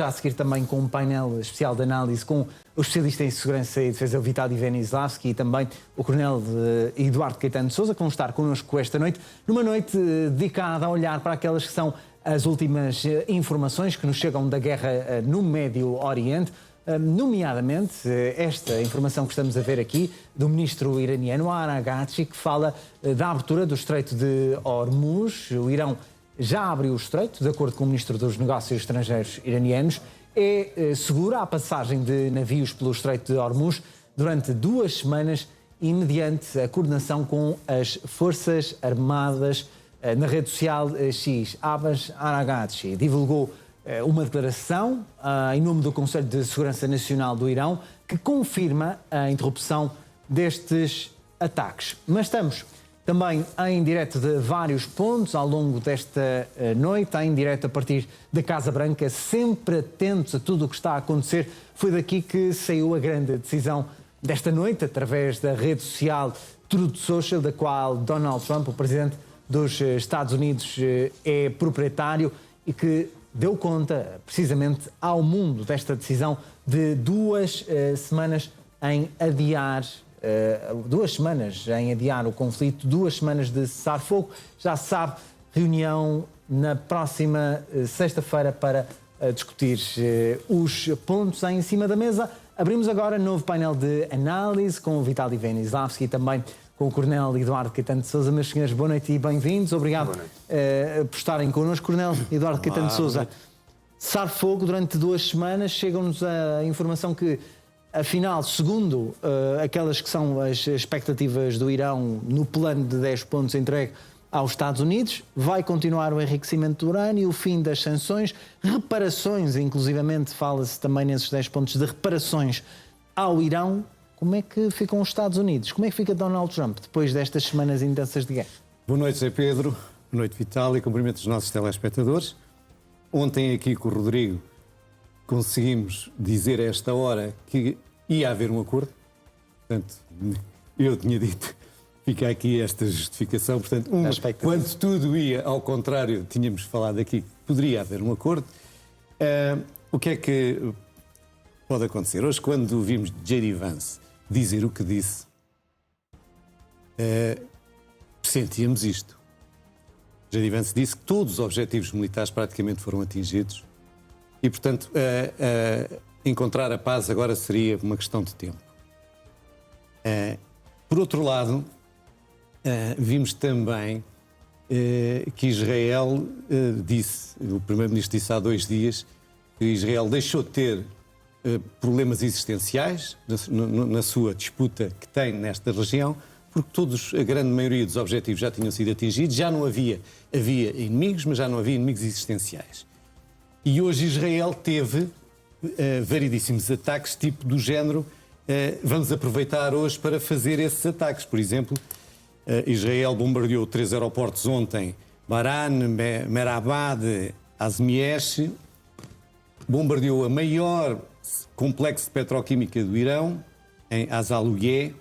já a seguir também com um painel especial de análise com o especialista em segurança e defesa Vitaly Venizlavsky e também o coronel Eduardo Caetano de Sousa, que vão estar connosco esta noite, numa noite dedicada a olhar para aquelas que são as últimas informações que nos chegam da guerra no Médio Oriente, nomeadamente esta informação que estamos a ver aqui do ministro iraniano Araghchi, que fala da abertura do Estreito de Hormuz. O Irão já abriu o estreito, de acordo com o ministro dos Negócios Estrangeiros iranianos. É segura a passagem de navios pelo Estreito de Hormuz durante 2 semanas e mediante a coordenação com as Forças Armadas. Na rede social X, Abbas Araghchi divulgou uma declaração em nome do Conselho de Segurança Nacional do Irão que confirma a interrupção destes ataques. Mas estamos também em direto de vários pontos ao longo desta noite, em direto a partir da Casa Branca, sempre atentos a tudo o que está a acontecer. Foi daqui que saiu a grande decisão desta noite, através da rede social Truth Social, da qual Donald Trump, o presidente dos Estados Unidos, é proprietário e que deu conta, precisamente, ao mundo desta decisão de 2 semanas em adiar 2 semanas em adiar o conflito, 2 semanas de cessar-fogo. Já se sabe, reunião na próxima sexta-feira para discutir os pontos em cima da mesa. Abrimos agora novo painel de análise com o Vitaly Venizlavsky e também com o coronel Eduardo Caetano de Sousa. Meus senhores, boa noite e bem-vindos. Obrigado por estarem connosco. Coronel Eduardo Caetano de Sousa, cessar-fogo durante 2 semanas. Chegam-nos a informação que, afinal, segundo aquelas que são as expectativas do Irão no plano de 10 pontos entregue aos Estados Unidos, vai continuar o enriquecimento do urânio, o fim das sanções, reparações, inclusivamente fala-se também nesses 10 pontos de reparações ao Irão. Como é que ficam os Estados Unidos? Como é que fica Donald Trump depois destas semanas intensas de guerra? Boa noite, Zé Pedro. Boa noite, Vitaly. Cumprimento os nossos telespectadores. Ontem aqui com o Rodrigo conseguimos dizer a esta hora que ia haver um acordo. Portanto, eu tinha dito, fica aqui esta justificação. Portanto, quando tudo ia ao contrário, tínhamos falado aqui que poderia haver um acordo. O que é que pode acontecer? Hoje, quando vimos J.D. Vance dizer o que disse, pressentíamos isto. J.D. Vance disse que todos os objetivos militares praticamente foram atingidos e, portanto, encontrar a paz agora seria uma questão de tempo. Por outro lado, vimos também que Israel disse, o primeiro-ministro disse há 2 dias, que Israel deixou de ter problemas existenciais na sua disputa que tem nesta região, porque a grande maioria dos objetivos já tinham sido atingidos, já não havia inimigos, mas já não havia inimigos existenciais. E hoje Israel teve variedíssimos ataques, tipo do género, vamos aproveitar hoje para fazer esses ataques. Por exemplo, Israel bombardeou 3 aeroportos ontem, Baran, Merabad, Azmiesh, bombardeou a maior complexo de petroquímica do Irão, em Azalouye,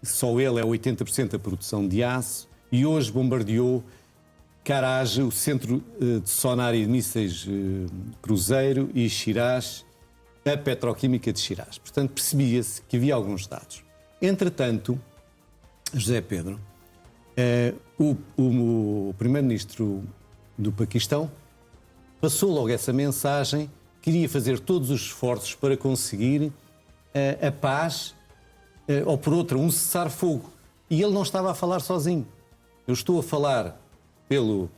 só ele é 80% da produção de aço, e hoje bombardeou Karaj, o centro de sonar e de mísseis cruzeiro, e Shiraz, a petroquímica de Shiraz. Portanto, percebia-se que havia alguns dados. Entretanto, José Pedro, o primeiro-ministro do Paquistão passou logo essa mensagem, queria fazer todos os esforços para conseguir a paz, ou por outra, um cessar-fogo. E ele não estava a falar sozinho. Eu estou a falar pelo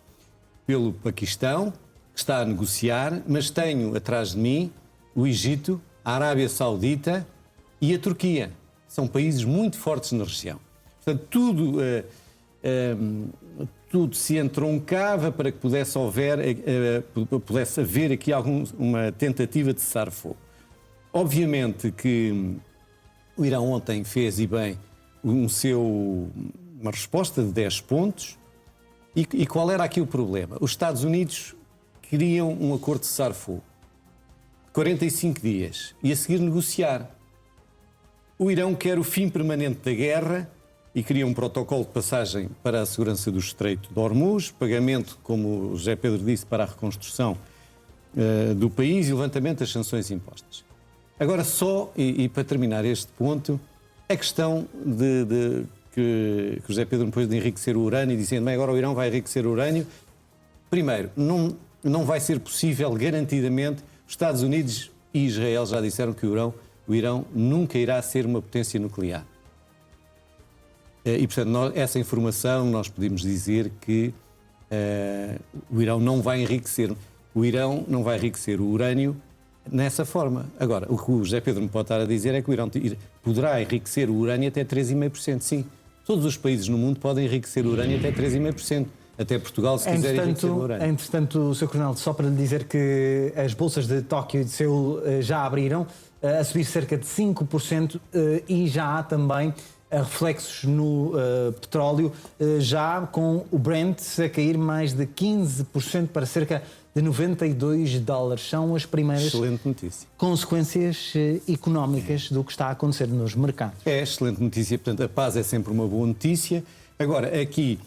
Paquistão, que está a negociar, mas tenho atrás de mim o Egito, a Arábia Saudita e a Turquia. São países muito fortes na região. Portanto, tudo se entroncava para que pudesse haver aqui uma tentativa de cessar-fogo. Obviamente que o Irão ontem fez, e bem, uma resposta de 10 pontos. E qual era aqui o problema? Os Estados Unidos queriam um acordo de cessar-fogo de 45 dias e a seguir negociar. O Irão quer o fim permanente da guerra e queria um protocolo de passagem para a segurança do Estreito de Hormuz, pagamento, como o José Pedro disse, para a reconstrução do país e o levantamento das sanções impostas. Agora só, e para terminar este ponto, a questão que o José Pedro me pôs de enriquecer o urânio, dizendo que agora o Irão vai enriquecer o urânio. Primeiro, não vai ser possível, garantidamente. Os Estados Unidos e Israel já disseram que o Irão nunca irá ser uma potência nuclear. E, portanto, essa informação nós podemos dizer que o Irão não vai enriquecer. O Irão não vai enriquecer o urânio nessa forma. Agora, o que o José Pedro me pode estar a dizer é que o Irão poderá enriquecer o urânio até 3,5%. Sim, todos os países no mundo podem enriquecer o urânio até 3,5%. Até Portugal, se quiser enriquecer o urânio. Entretanto, Sr. Coronel, só para lhe dizer que as bolsas de Tóquio e de Seul já abriram, a subir cerca de 5%, e já há também reflexos no petróleo, já com o Brent a cair mais de 15% para cerca de $92. São as primeiras consequências económicas do que está a acontecer nos mercados. É excelente notícia, portanto a paz é sempre uma boa notícia. Agora, aqui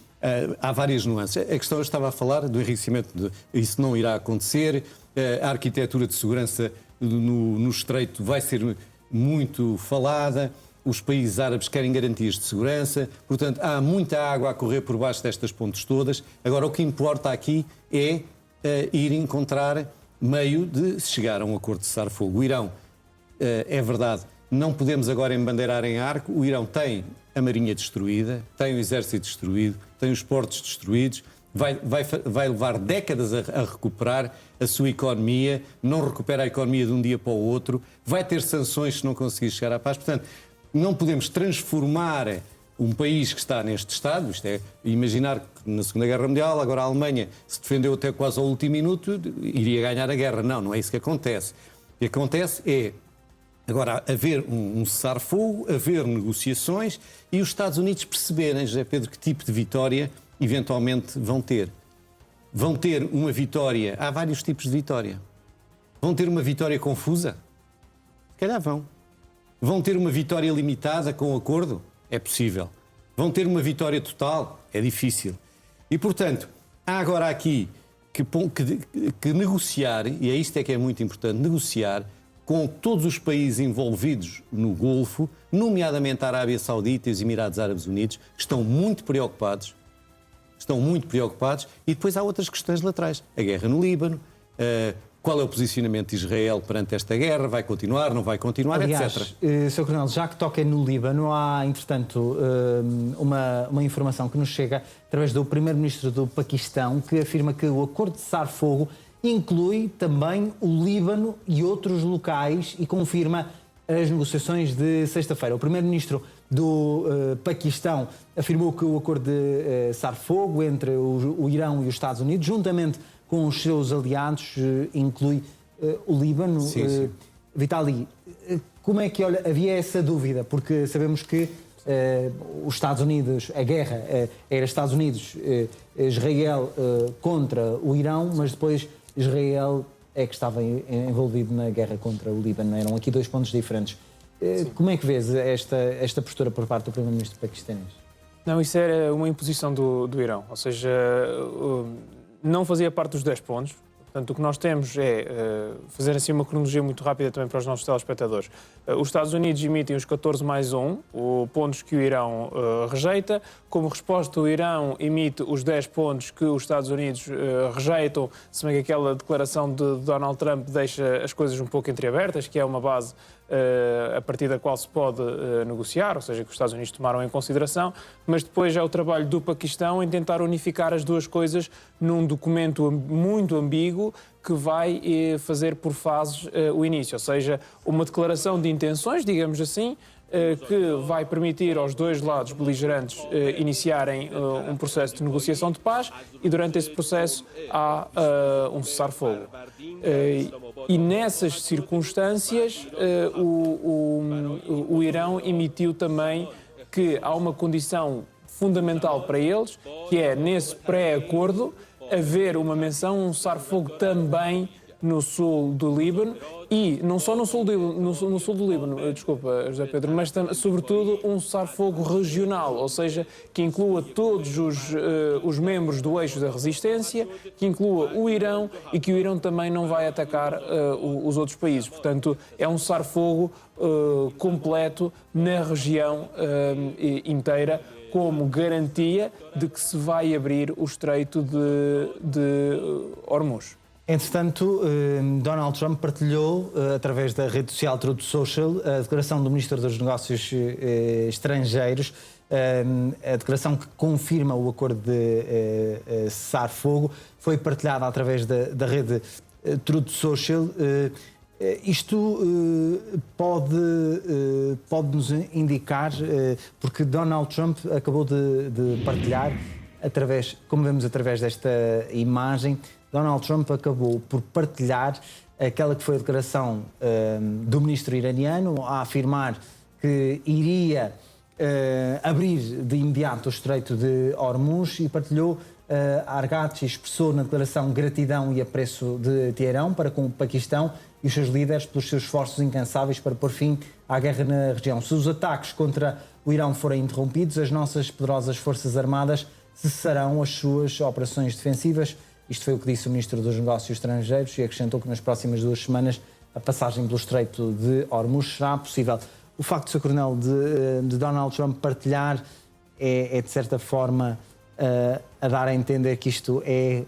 há várias nuances. A questão eu estava a falar do enriquecimento, isso não irá acontecer, a arquitetura de segurança no Estreito vai ser muito falada, os países árabes querem garantias de segurança, portanto há muita água a correr por baixo destas pontes todas. Agora o que importa aqui é ir encontrar meio de chegar a um acordo de cessar-fogo. O Irão, é verdade, não podemos agora embandeirar em arco. O Irão tem a marinha destruída, tem o exército destruído, tem os portos destruídos, vai levar décadas a recuperar a sua economia, não recupera a economia de um dia para o outro, vai ter sanções se não conseguir chegar à paz. Portanto, não podemos transformar um país que está neste estado, isto é, imaginar que na Segunda Guerra Mundial, agora a Alemanha se defendeu até quase ao último minuto, iria ganhar a guerra. Não, não é isso que acontece. O que acontece é agora haver um cessar-fogo, haver negociações e os Estados Unidos perceberem, José Pedro, que tipo de vitória eventualmente vão ter. Vão ter uma vitória, há vários tipos de vitória. Vão ter uma vitória confusa? Se calhar vão. Vão ter uma vitória limitada com acordo? É possível. Vão ter uma vitória total? É difícil. E, portanto, há agora aqui que negociar, e é isto é que é muito importante, negociar com todos os países envolvidos no Golfo, nomeadamente a Arábia Saudita e os Emirados Árabes Unidos, que estão muito preocupados, e depois há outras questões laterais. A guerra no Líbano, qual é o posicionamento de Israel perante esta guerra, vai continuar, não vai continuar, aliás, etc. Sr. Coronel, já que toca no Líbano, há, entretanto, uma informação que nos chega através do primeiro-ministro do Paquistão, que afirma que o acordo de cessar-fogo inclui também o Líbano e outros locais e confirma as negociações de sexta-feira. O primeiro-ministro do Paquistão afirmou que o acordo de cessar-fogo entre o Irão e os Estados Unidos, juntamente com os seus aliados, inclui o Líbano. Sim. Vitali, como é que havia essa dúvida? Porque sabemos que os Estados Unidos, a guerra era Estados Unidos, Israel contra o Irão, mas depois Israel é que estava envolvido na guerra contra o Líbano. Eram aqui dois pontos diferentes. Como é que vês esta postura por parte do primeiro-ministro paquistanês? Não, isso era uma imposição do Irão, ou seja, não fazia parte dos 10 pontos. Portanto, o que nós temos é fazer assim uma cronologia muito rápida também para os nossos telespectadores. Os Estados Unidos emitem os 14+1, pontos que o Irão rejeita. Como resposta, o Irão emite os 10 pontos que os Estados Unidos rejeitam, se bem que aquela declaração de Donald Trump deixa as coisas um pouco entreabertas, que é uma base a partir da qual se pode negociar, ou seja, que os Estados Unidos tomaram em consideração, mas depois é o trabalho do Paquistão em tentar unificar as duas coisas num documento muito ambíguo que vai fazer por fases o início, ou seja, uma declaração de intenções, digamos assim, que vai permitir aos dois lados beligerantes iniciarem um processo de negociação de paz e durante esse processo há um cessar-fogo. E nessas circunstâncias o Irão emitiu também que há uma condição fundamental para eles, que é nesse pré-acordo haver uma menção, um cessar-fogo também no sul do Líbano e não só no sul do Líbano, desculpa, José Pedro, mas sobretudo um cessar-fogo regional, ou seja, que inclua todos os membros do eixo da resistência, que inclua o Irão e que o Irão também não vai atacar os outros países. Portanto, é um cessar-fogo completo na região inteira, como garantia de que se vai abrir o Estreito de Hormuz. Entretanto, Donald Trump partilhou, através da rede social Truth Social, a declaração do Ministro dos Negócios Estrangeiros, a declaração que confirma o acordo de cessar-fogo, foi partilhada através da rede Truth Social. Isto pode-nos indicar, porque Donald Trump acabou de partilhar, como vemos através desta imagem, Donald Trump acabou por partilhar aquela que foi a declaração do ministro iraniano, a afirmar que iria abrir de imediato o Estreito de Hormuz, e partilhou Arghachi expressou na declaração gratidão e apreço de Teherão para com o Paquistão e os seus líderes pelos seus esforços incansáveis para pôr fim à guerra na região. Se os ataques contra o Irão forem interrompidos, as nossas poderosas Forças Armadas cessarão as suas operações defensivas. Isto foi o que disse o Ministro dos Negócios Estrangeiros e acrescentou que nas próximas 2 semanas a passagem pelo Estreito de Hormuz será possível. O facto de Sr. Coronel de Donald Trump partilhar é de certa forma a dar a entender que isto é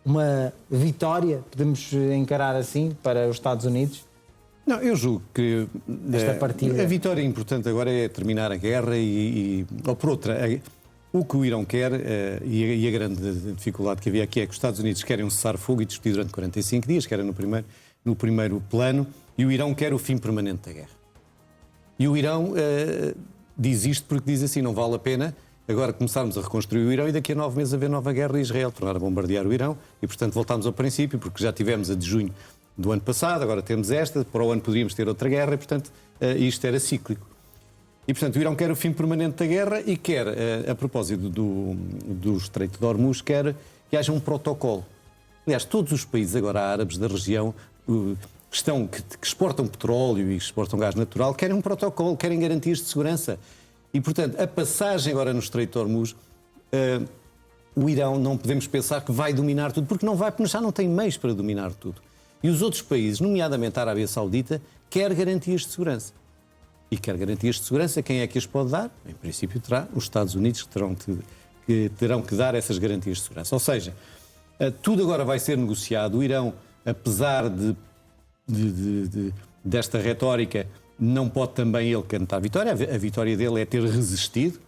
uma vitória, podemos encarar assim, para os Estados Unidos? Não, eu julgo que a vitória importante agora é terminar a guerra ou por outra, o que o Irão quer, e a grande dificuldade que havia aqui é que os Estados Unidos querem um cessar-fogo e discutir durante 45 dias, que era no primeiro plano, e o Irão quer o fim permanente da guerra. E o Irão diz isto porque diz assim, não vale a pena agora começarmos a reconstruir o Irão e daqui a 9 meses haver nova guerra e Israel tornar a bombardear o Irão, e portanto voltamos ao princípio, porque já tivemos a de junho do ano passado, agora temos esta, para o ano poderíamos ter outra guerra, e portanto isto era cíclico. E portanto o Irão quer o fim permanente da guerra e quer, a propósito do Estreito de Hormuz, quer que haja um protocolo. Aliás, todos os países agora árabes da região que exportam petróleo e exportam gás natural querem um protocolo, querem garantias de segurança. E, portanto, a passagem agora no Estreito de Hormuz, o Irão não podemos pensar que vai dominar tudo, porque não vai, porque já não tem meios para dominar tudo. E os outros países, nomeadamente a Arábia Saudita, quer garantias de segurança. E quer garantias de segurança, quem é que as pode dar? Em princípio terá os Estados Unidos que terão que dar essas garantias de segurança. Ou seja, tudo agora vai ser negociado. O Irão, apesar desta retórica, não pode também ele cantar a vitória. A vitória dele é ter resistido.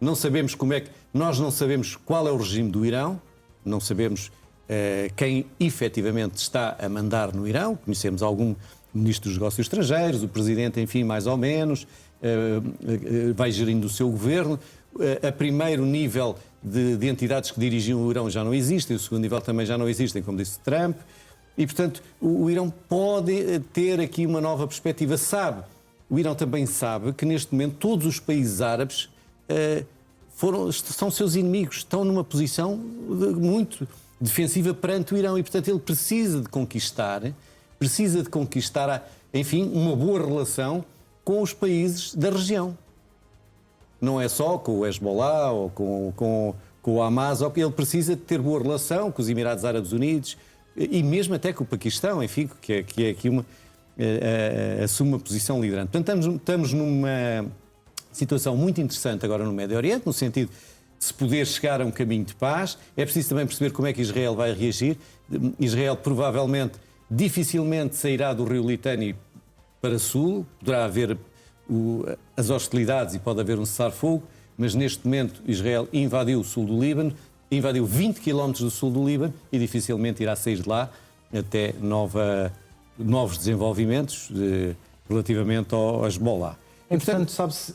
Nós não sabemos qual é o regime do Irão, não sabemos quem efetivamente está a mandar no Irão. Conhecemos algum ministro dos Negócios Estrangeiros, o presidente, enfim, mais ou menos, vai gerindo o seu governo. A primeiro nível de entidades que dirigiam o Irão já não existem, o segundo nível também já não existem, como disse Trump. E, portanto, o Irão pode ter aqui uma nova perspectiva. O Irão também sabe que, neste momento, todos os países árabes são seus inimigos, estão numa posição muito defensiva perante o Irão e, portanto, ele precisa de conquistar, enfim, uma boa relação com os países da região. Não é só com o Hezbollah ou com o Hamas, ele precisa de ter boa relação com os Emirados Árabes Unidos e mesmo até com o Paquistão, enfim, que é aqui assume uma posição liderante. Portanto, estamos numa situação muito interessante agora no Médio Oriente, no sentido de se poder chegar a um caminho de paz. É preciso também perceber como é que Israel vai reagir. Israel provavelmente, dificilmente sairá do rio Litani para sul, poderá haver as hostilidades e pode haver um cessar-fogo, mas neste momento Israel invadiu o sul do Líbano, invadiu 20 km do sul do Líbano e dificilmente irá sair de lá até novos desenvolvimentos relativamente ao Hezbollah. Entretanto, sabe-se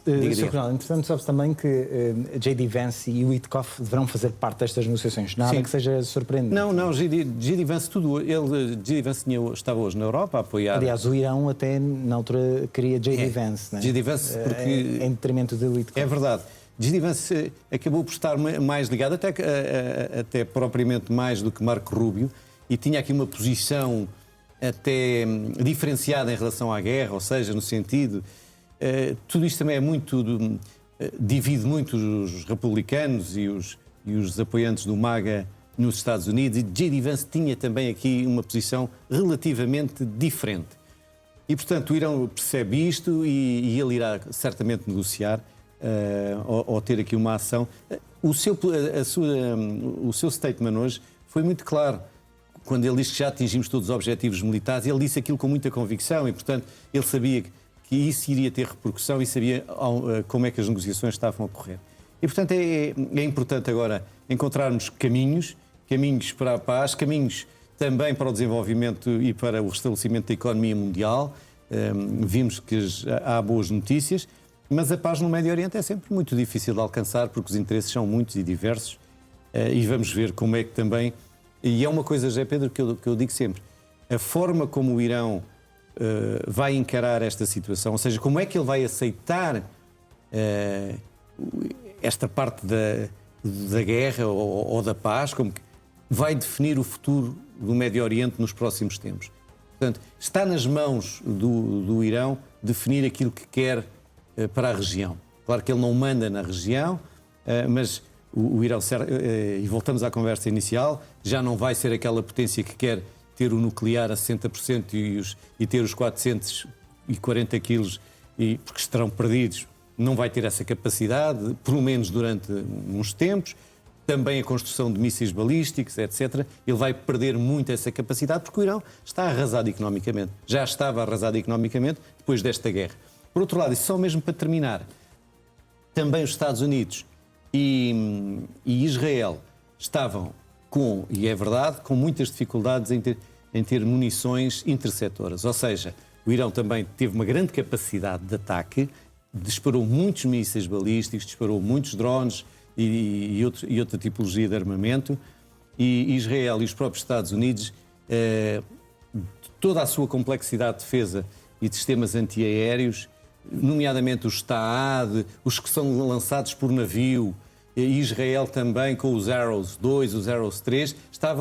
também que J.D. Vance e Witkoff deverão fazer parte destas negociações. Nada Sim. que seja surpreendente. Não, J.D. Vance J.D. Vance estava hoje na Europa a apoiar. Aliás, o Irão até na altura queria J.D. Vance, né? J.D. Vance porque em detrimento de Witkoff. É verdade. J.D. Vance acabou por estar mais ligado, até propriamente mais do que Marco Rubio, e tinha aqui uma posição até diferenciada em relação à guerra, ou seja, no sentido... tudo isto também é muito... divide muito os republicanos e os apoiantes do MAGA nos Estados Unidos, e J.D. Vance tinha também aqui uma posição relativamente diferente. E, portanto, o Irão percebe isto e ele irá certamente negociar ou ter aqui uma ação. O seu statement hoje foi muito claro. Quando ele disse que já atingimos todos os objetivos militares, ele disse aquilo com muita convicção e, portanto, ele sabia que isso iria ter repercussão e sabia como é que as negociações estavam a correr. E, portanto, é importante agora encontrarmos caminhos para a paz, caminhos também para o desenvolvimento e para o restabelecimento da economia mundial. Vimos que há boas notícias, mas a paz no Médio Oriente é sempre muito difícil de alcançar porque os interesses são muitos e diversos. E vamos ver como é que também... E é uma coisa, José Pedro, que eu digo sempre. A forma como o Irão vai encarar esta situação, ou seja, como é que ele vai aceitar esta parte da guerra ou da paz, como que vai definir o futuro do Médio Oriente nos próximos tempos. Portanto, está nas mãos do Irão definir aquilo que quer para a região. Claro que ele não manda na região, mas o Irão, e voltamos à conversa inicial, já não vai ser aquela potência que quer ter o nuclear a 60% e ter os 440 quilos, porque estarão perdidos. Não vai ter essa capacidade, pelo menos durante uns tempos. Também a construção de mísseis balísticos, etc. Ele vai perder muito essa capacidade porque o Irão está arrasado economicamente. Já estava arrasado economicamente depois desta guerra. Por outro lado, e só mesmo para terminar, também os Estados Unidos e Israel estavam e é verdade, com muitas dificuldades em ter munições interceptoras. Ou seja, o Irão também teve uma grande capacidade de ataque, disparou muitos mísseis balísticos, disparou muitos drones e outra tipologia de armamento, e Israel e os próprios Estados Unidos, toda a sua complexidade de defesa e de sistemas antiaéreos, nomeadamente os TAAD, os que são lançados por navio, e Israel também com os Arrows 2, os Arrows 3,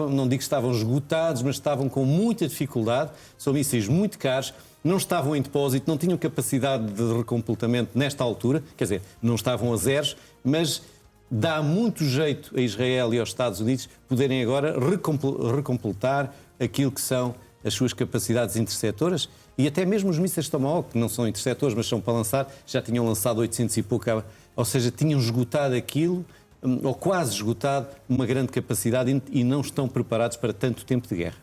não digo que estavam esgotados, mas estavam com muita dificuldade, são mísseis muito caros, não estavam em depósito, não tinham capacidade de recompletamento nesta altura, quer dizer, não estavam a zeros, mas dá muito jeito a Israel e aos Estados Unidos poderem agora recompletar aquilo que são as suas capacidades interceptoras, e até mesmo os mísseis Tomahawk, que não são interceptores, mas são para lançar, já tinham lançado 800 e pouco, ou seja, tinham esgotado aquilo, ou quase esgotado, uma grande capacidade, e não estão preparados para tanto tempo de guerra.